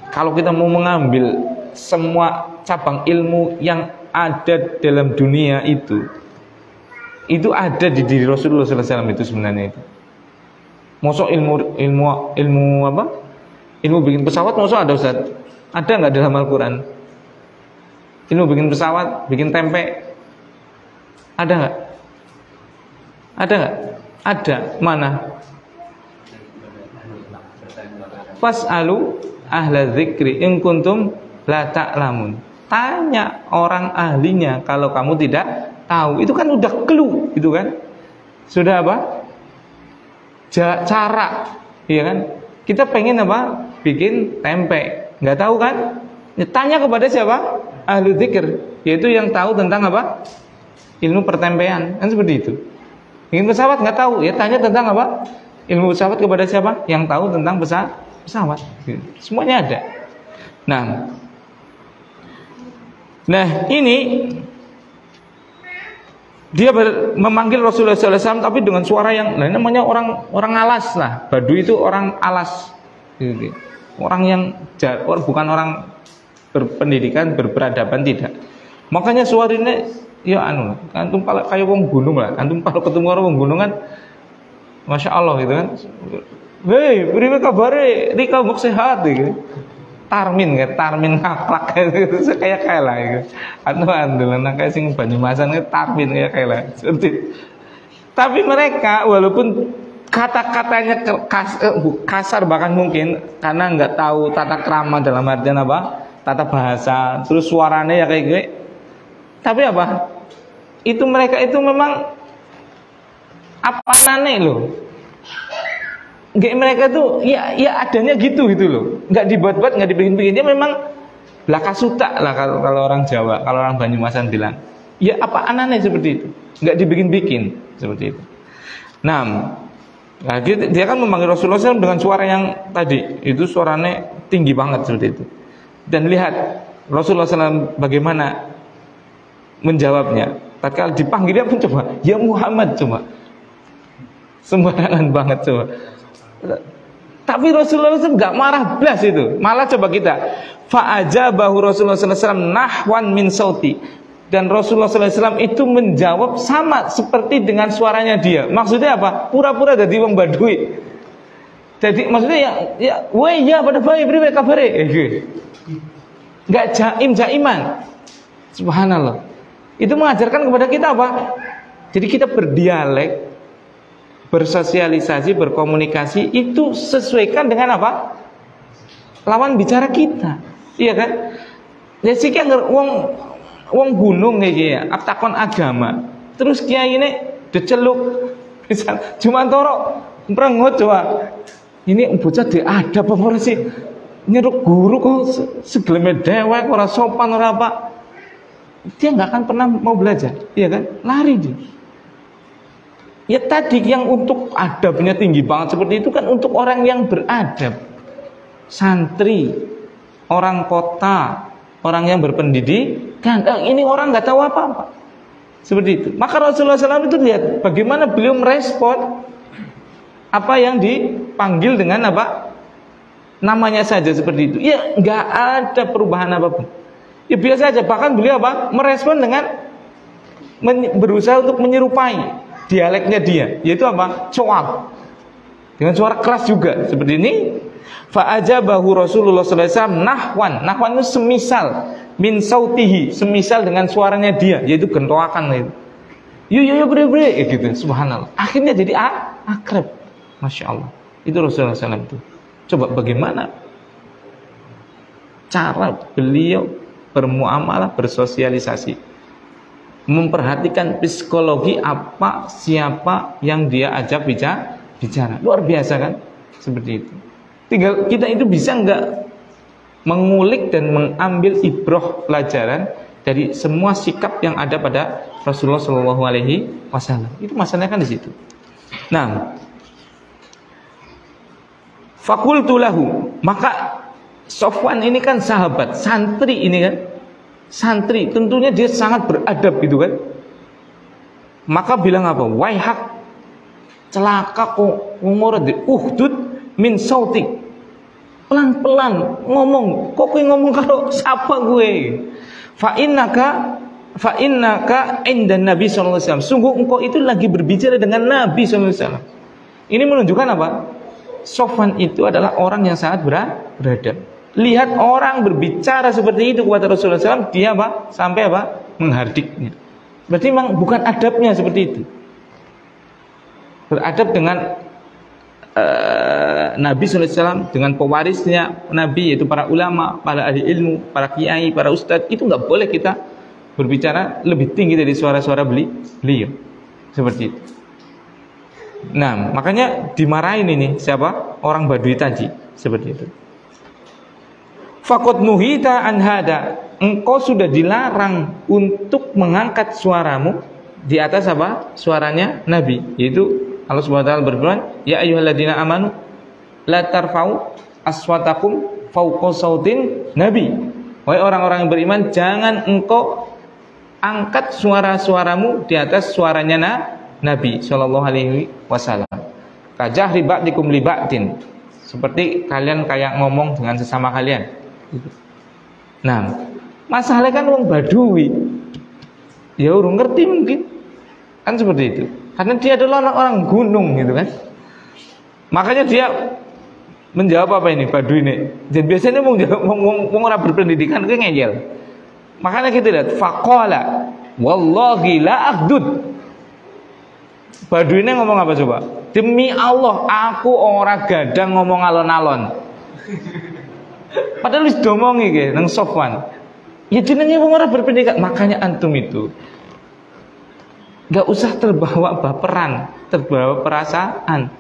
kalau kita mau mengambil semua cabang ilmu yang ada dalam dunia itu ada di diri Rasulullah SAW itu sebenarnya itu. Mosok ilmu apa? Ilmu bikin pesawat mosok ada Ustaz? Ada nggak dalam Al-Quran? Ilmu bikin pesawat, bikin tempe, ada nggak? Ada nggak? Ada. Mana? Fas'alu ahla dzikri in kuntum la ta'lamun. Tanya orang ahlinya kalau kamu tidak tahu. Itu kan udah clue, itu kan? Sudah apa? Cara, iya kan? Kita pengen apa? Bikin tempe, nggak tahu kan? Ya, tanya kepada siapa? Ahli dzikir, yaitu yang tahu tentang apa? Ilmu pertempean, kan seperti itu. Bikin pesawat nggak tahu, ya tanya tentang apa? Ilmu pesawat kepada siapa? Yang tahu tentang pesawat. Semuanya ada. Nah ini dia memanggil Rasulullah SAW tapi dengan suara yang namanya orang alas lah. Baduy itu orang alas, orang yang bukan orang berpendidikan, berperadaban, tidak. Makanya suaranya ya antum kayak wong gunung lah. Antum kalau ketemu orang wong gunung kan, masya Allah gitu kan. Hei, beri kabare, Rika muk sehat gitu. Tarmin ngaplak gitu, kayak lah gitu. Andalan kayak sing Banyumasan itu tarmin kayak lah. Seperti. Tapi mereka walaupun kata-katanya kasar bahkan mungkin karena nggak tahu tata krama dalam artian apa, tata bahasa, terus suaranya ya kayak gitu. Tapi apa? Itu mereka itu memang apa aneh loh. Gak mereka tuh ya adanya gitu loh, nggak dibuat-buat, nggak dibikin-bikin. Dia memang belaka suta lah kalau orang Jawa, kalau orang Banyumasan bilang ya apa aneh seperti itu, nggak dibikin-bikin seperti itu. Nah dia kan memanggil Rasulullah SAW dengan suara yang tadi itu suaranya tinggi banget seperti itu. Dan lihat Rasulullah SAW bagaimana menjawabnya. Tatkala dipanggil dia pun coba ya Muhammad, coba sembarangan banget coba. Tapi Rasulullah SAW nggak marah blas itu, malah coba kita fa'ajabahu Rasulullah SAW nahwan min sauti, dan Rasulullah SAW itu menjawab sama seperti dengan suaranya dia. Maksudnya apa? Pura-pura jadi wong Baduy. Jadi maksudnya ya pada bayi beri kabare, nggak jaiman. Subhanallah. Itu mengajarkan kepada kita apa? Jadi kita berdialek, bersosialisasi, berkomunikasi itu sesuaikan dengan apa? Lawan bicara kita, iya kan? Ya sih kan wong gunung kayak ya, takon agama, terus kiai ini diceluk, misal cuma toro merengut coba, ini bocah ada apa sih? Nyeruk guru kok segeleme dewek, ora sopan ora apa? Dia nggak akan pernah mau belajar, iya kan? Lari dia. Ya tadi yang untuk adabnya tinggi banget seperti itu kan untuk orang yang beradab, santri, orang kota, orang yang berpendidikan. Ini orang nggak tahu apa-apa seperti itu. Maka Rasulullah SAW itu lihat bagaimana beliau merespon apa yang dipanggil dengan apa namanya saja seperti itu. Ya nggak ada perubahan apapun. Ya biasa aja. Bahkan beliau apa merespon dengan berusaha untuk menyerupai dialeknya dia, yaitu apa? Coak. Dengan suara keras juga seperti ini. Fa'ajabahu Rasulullah sallallahu alaihi wasallam nahwan itu semisal min sautihi, semisal dengan suaranya dia, yaitu gentoakan itu. Yo bre gitu. Subhanallah. Akhirnya jadi akrab. Masya Allah. Itu Rasulullah SAW itu. Coba bagaimana cara beliau bermuamalah, bersosialisasi, memperhatikan psikologi apa siapa yang dia ajak bicara. Luar biasa kan? Seperti itu. Tinggal kita itu bisa enggak mengulik dan mengambil ibroh pelajaran dari semua sikap yang ada pada Rasulullah SAW. Itu masalahnya kan di situ. Nah, fakultu lahu, maka Sofwan ini kan sahabat, santri ini kan, santri tentunya dia sangat beradab gitu kan. Maka bilang apa? Waihak, celaka kok umur di uhdud min sautik. pelan-pelan ngomong. Kok kowe ngomong karo siapa gue? Fa innaka inda Nabi sallallahu alaihi wasallam. Sungguh engkau itu lagi berbicara dengan Nabi sallallahu alaihi wasallam. Ini menunjukkan apa? Sofwan itu adalah orang yang sangat beradab. Lihat orang berbicara seperti itu kepada Rasulullah SAW, dia apa? Sampai apa? Menghardiknya. Berarti memang bukan adabnya seperti itu. Beradab dengan Nabi SAW, dengan pewarisnya Nabi, yaitu para ulama, para ahli ilmu, para kiai, para ustadz, itu nggak boleh kita berbicara lebih tinggi dari suara-suara beliau. Seperti itu. Nah, makanya dimarahin ini siapa? Orang Badui tadi, seperti itu. Faqad nuhita an hada. Engkau sudah dilarang untuk mengangkat suaramu di atas apa? Suaranya Nabi. Yaitu Allah Subhanahu wa taala berfirman, "Ya ayyuhalladzina amanu la tarfa'u aswatakum fawqa sautin Nabi." Wahai orang-orang yang beriman, jangan engkau angkat suara-suaramu di atas suaranya Nabi sallallahu alaihi wasallam. Kajahri ba'dikum li ba'din. Seperti kalian kayak ngomong dengan sesama kalian. Nah, masalahnya kan wong Badui, ya urung ngerti mungkin, kan seperti itu. Karena dia adalah orang gunung gitu kan. Makanya dia menjawab apa ini Badui ini. Jadi biasanya wong ora berpendidikan itu ngeyel. Makanya kita lihat faqala wallahi la akhdud. Badui ini ngomong apa coba? Demi Allah, aku ora gadang ngomong alon-alon. Padahal wis domongi ge nang Sofwan. Ya jenenge wong ora berpendidikan. Makanya antum itu enggak usah terbawa baperan, terbawa perasaan.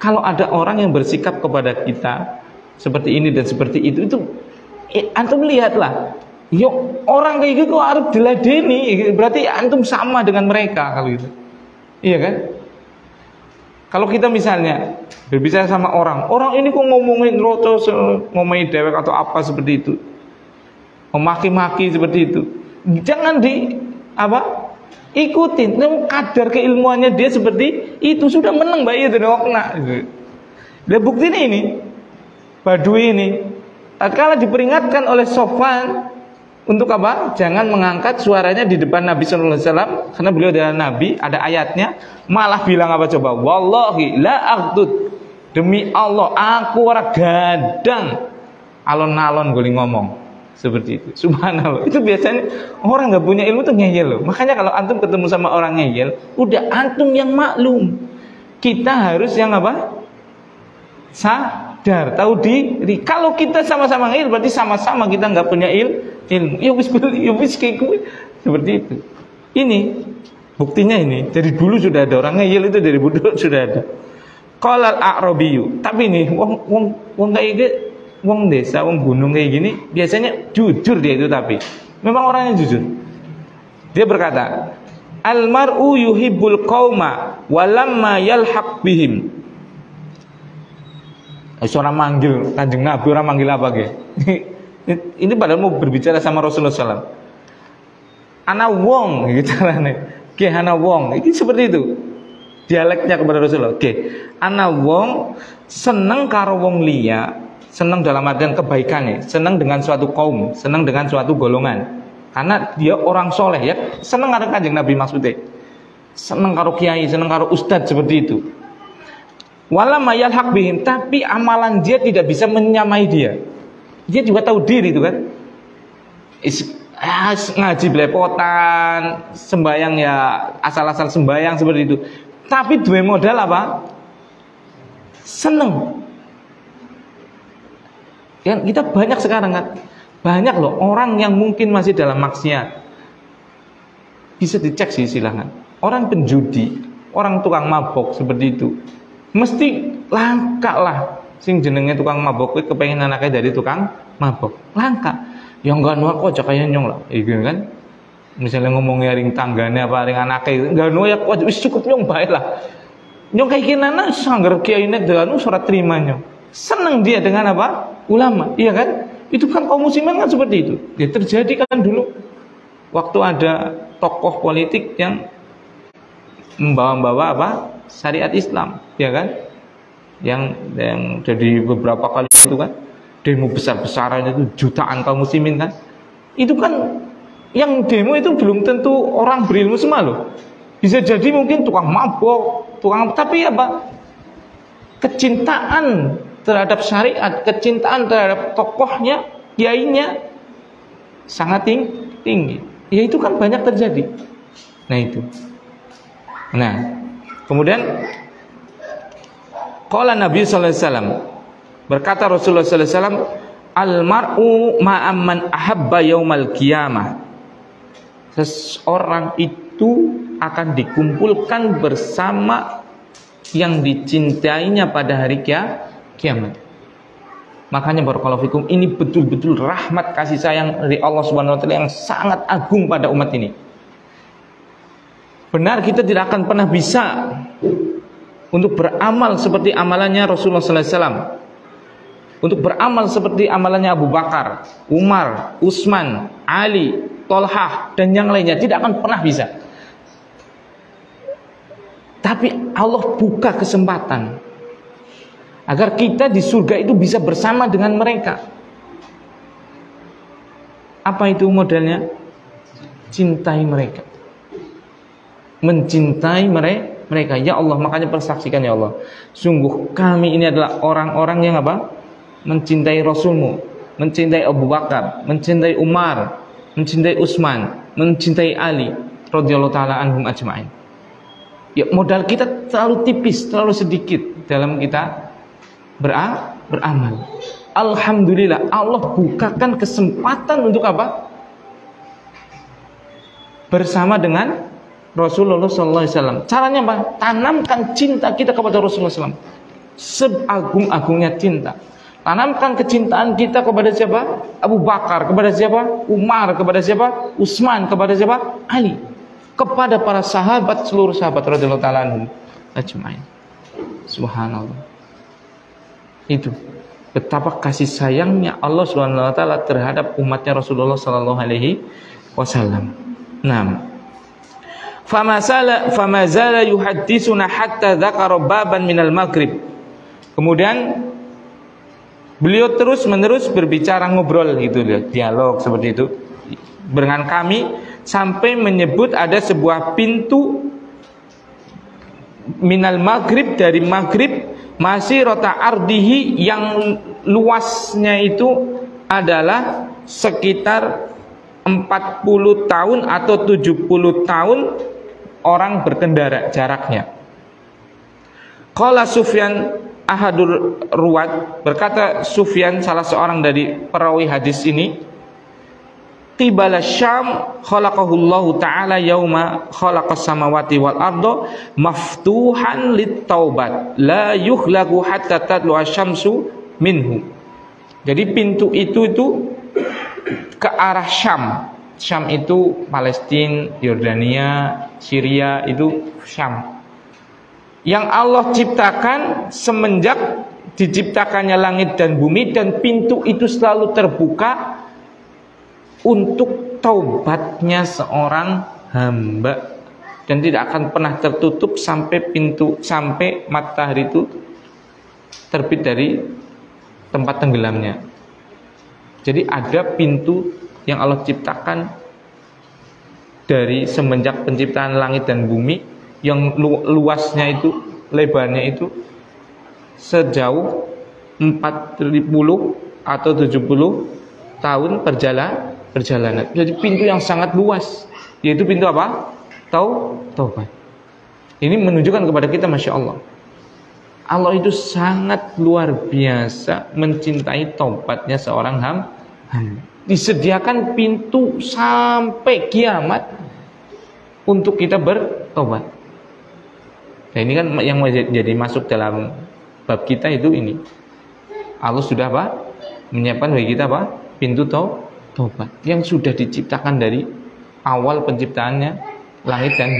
Kalau ada orang yang bersikap kepada kita seperti ini dan seperti itu antum lihatlah. Yo orang kayak gitu harus diladeni. Berarti antum sama dengan mereka kalau gitu. Iya kan? Kalau kita misalnya berbicara sama orang ini kok ngomongin roto, ngomongin dewek atau apa seperti itu, memaki-maki seperti itu, jangan ikutin. Kadar keilmuannya dia seperti itu sudah menang baik itu kena. Dia bukti ini Badui ini, tatkala diperingatkan oleh Sofwan untuk apa? Jangan mengangkat suaranya di depan Nabi sallallahu alaihi wasallam karena beliau adalah nabi, ada ayatnya, malah bilang apa coba? Wallahi la aghdud. Demi Allah, aku ora gadang alon-alon goli ngomong. Seperti itu. Subhanallah. Itu biasanya orang enggak punya ilmu tuh ngeyel loh. Makanya kalau antum ketemu sama orang ngeyel, udah antum yang maklum. Kita harus yang apa? Sadar, tahu diri. Kalau kita sama-sama ngeyel berarti sama-sama kita enggak punya ilmu. Ya wis kayak gue. Seperti itu. Ini buktinya ini. Dari dulu sudah ada orang ngeyel itu, dari dulu sudah ada. Qalal a'rabiyyu. Tapi nih wong kayak gitu, wong desa, wong gunung kayak gini biasanya jujur dia itu, tapi memang orangnya jujur. Dia berkata, "Al-mar'u yuhibbul qauma wa lamma yalhaq bihim." Orang manggil Kanjeng Nabi, orang manggil apa ge? Ini padahal mau berbicara sama Rasulullah SAW. Ana wong gitu carane. Ge ana wong. Ini seperti itu. Dialeknya kepada Rasulullah. Ge, ana wong seneng karo wong liya, seneng dalam artian kebaikannya, seneng dengan suatu kaum, seneng dengan suatu golongan. Karena dia orang soleh ya, seneng karo Kanjeng Nabi maksudnya. Seneng karo kiai, seneng karo ustadz seperti itu. Wala mayal haq bihim, tapi amalan dia tidak bisa menyamai dia. Dia juga tahu diri itu kan. Ngaji belepotan, sembayang ya asal-asal sembayang seperti itu. Tapi dua modal apa? Seneng. Ya, kita banyak sekarang kan. Banyak loh orang yang mungkin masih dalam maksiat. Bisa dicek sih silahkan. Orang penjudi, orang tukang mabok seperti itu, mesti langka lah. Sing jenenge tukang mabok kuwi kepengin anaknya dari tukang mabok. Langka. Yang enggak nuak kok kaya nyong lah. Gitu kan. Misalnya ngomongnya ring tanggane apa ring anaknya, enggak nuak ya kok wis cukup nyong baik lah. Nyong kayak gini sangger kiyaine delanu surat terima nyong. Senang dia dengan apa? Ulama. Iya kan? Itu kan kaum muslimin kan seperti itu. Ya terjadi kan dulu waktu ada tokoh politik yang membawa-bawa apa? Syariat Islam, ya kan? Yang jadi beberapa kali itu kan demo besar-besaran itu jutaan kaum muslimin kan. Itu kan yang demo itu belum tentu orang berilmu semua loh. Bisa jadi mungkin tukang mabok, tapi apa? Kecintaan terhadap syariat, kecintaan terhadap tokohnya, kiainya sangat tinggi. Ya itu kan banyak terjadi. Nah itu. Nah, kemudian qala Nabi sallallahu alaihi wasallam, berkata Rasulullah sallallahu alaihi wasallam, al-mar'u ma'amman ahabba yaumal qiyamah. Seseorang itu akan dikumpulkan bersama yang dicintainya pada hari kiamat. Makanya barakallahu fikum, ini betul-betul rahmat kasih sayang dari Allah Subhanahu wa taala yang sangat agung pada umat ini. Benar, kita tidak akan pernah bisa untuk beramal seperti amalannya Rasulullah sallallahu alaihi wasallam. Untuk beramal seperti amalannya Abu Bakar, Umar, Utsman, Ali, Tolhah dan yang lainnya, tidak akan pernah bisa. Tapi Allah buka kesempatan agar kita di surga itu bisa bersama dengan mereka. Apa itu modelnya? Cintai mereka, mencintai mereka. Ya Allah, makanya persaksikan ya Allah, sungguh kami ini adalah orang-orang yang apa? Mencintai Rasulmu, mencintai Abu Bakar, mencintai Umar, mencintai Utsman, mencintai Ali radhiyallahu taala anhum ajma'in. Ya, modal kita terlalu tipis, terlalu sedikit dalam kita beramal. Alhamdulillah, Allah bukakan kesempatan untuk apa? Bersama dengan Rasulullah SAW. Caranya apa? Tanamkan cinta kita kepada Rasulullah SAW. Seagung-agungnya cinta. Tanamkan kecintaan kita kepada siapa? Abu Bakar, kepada siapa? Umar, kepada siapa? Utsman, kepada siapa? Ali. Kepada para sahabat, seluruh sahabat radhiyallahu ta'ala anhum ajma'in. Subhanallah. Itu betapa kasih sayangnya Allah Subhanahu wa taala terhadap umatnya Rasulullah sallallahu alaihi wasallam. Naam. Fama zala yuhadditsuna hatta dzakara baban minal maghrib. Kemudian beliau terus-menerus berbicara, ngobrol gitu, dialog seperti itu dengan kami sampai menyebut ada sebuah pintu minal maghrib, dari maghrib, masih rota ardihi, yang luasnya itu adalah sekitar 40 tahun atau 70 tahun orang berkendara jaraknya. Qala Sufyan ahadur ruwat, berkata Sufyan, salah seorang dari perawi hadis ini, qibala Syam khalaqahullahu ta'ala yauma khalaqas samawati wal arda maftuhan lit taubat la yukhlaqu hatta tatlu asyamsu minhu. Jadi pintu itu ke arah Syam. Syam itu Palestina, Yordania, Syria, itu Syam. Yang Allah ciptakan semenjak diciptakannya langit dan bumi, dan pintu itu selalu terbuka untuk taubatnya seorang hamba, dan tidak akan pernah tertutup sampai matahari itu terbit dari tempat tenggelamnya. Jadi ada pintu yang Allah ciptakan dari semenjak penciptaan langit dan bumi, yang luasnya itu, lebarnya itu sejauh 40 atau 70 tahun perjalanan. Jadi pintu yang sangat luas, yaitu pintu apa? Taubat. Ini menunjukkan kepada kita, Masya Allah, Allah itu sangat luar biasa mencintai taubatnya seorang hamba. Disediakan pintu sampai kiamat untuk kita bertobat. Nah, ini kan yang jadi masuk dalam bab kita itu ini. Allah sudah apa? Menyiapkan bagi kita apa? Pintu taubat yang sudah diciptakan dari awal penciptaannya langit dan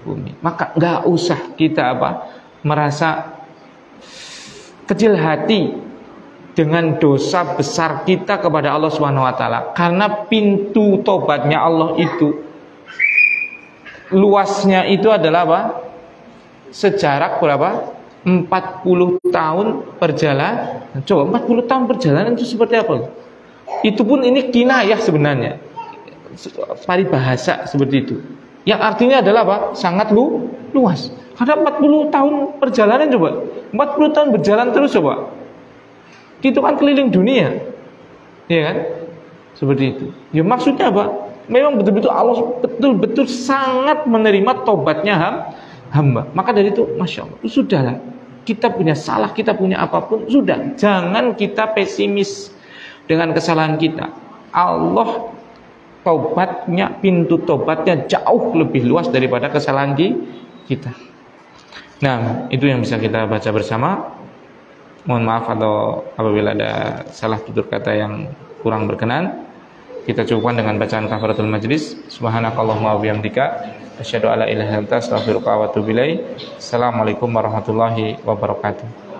bumi. Maka nggak usah kita merasa kecil hati dengan dosa besar kita kepada Allah Subhanahu wa taala, karena pintu tobatnya Allah itu luasnya itu adalah sejarak berapa? 40 tahun perjalanan. Coba 40 tahun perjalanan itu seperti apa? Itu pun ini kinayah sebenarnya, paribahasa seperti itu. Yang artinya adalah apa? Sangat luas. Karena 40 tahun perjalanan coba. 40 tahun berjalan terus coba. Itu kan keliling dunia. Ya kan? Seperti itu. Ya maksudnya apa? Memang betul-betul Allah betul-betul sangat menerima tobatnya hamba. Maka dari itu, Masya Allah, sudahlah. Kita punya salah, kita punya apapun, sudah. Jangan kita pesimis dengan kesalahan kita. Allah tobatnya, pintu tobatnya jauh lebih luas daripada kesalahan kita. Nah, itu yang bisa kita baca bersama. Mohon maaf atau apabila ada salah tutur kata yang kurang berkenan. Kita cukupkan dengan bacaan kafaratul majlis. Subhanakallahumma wa bihamdika asyhadu alla ilaha illa anta astaghfiruka wa atubu ilaik. Assalamualaikum warahmatullahi wabarakatuh.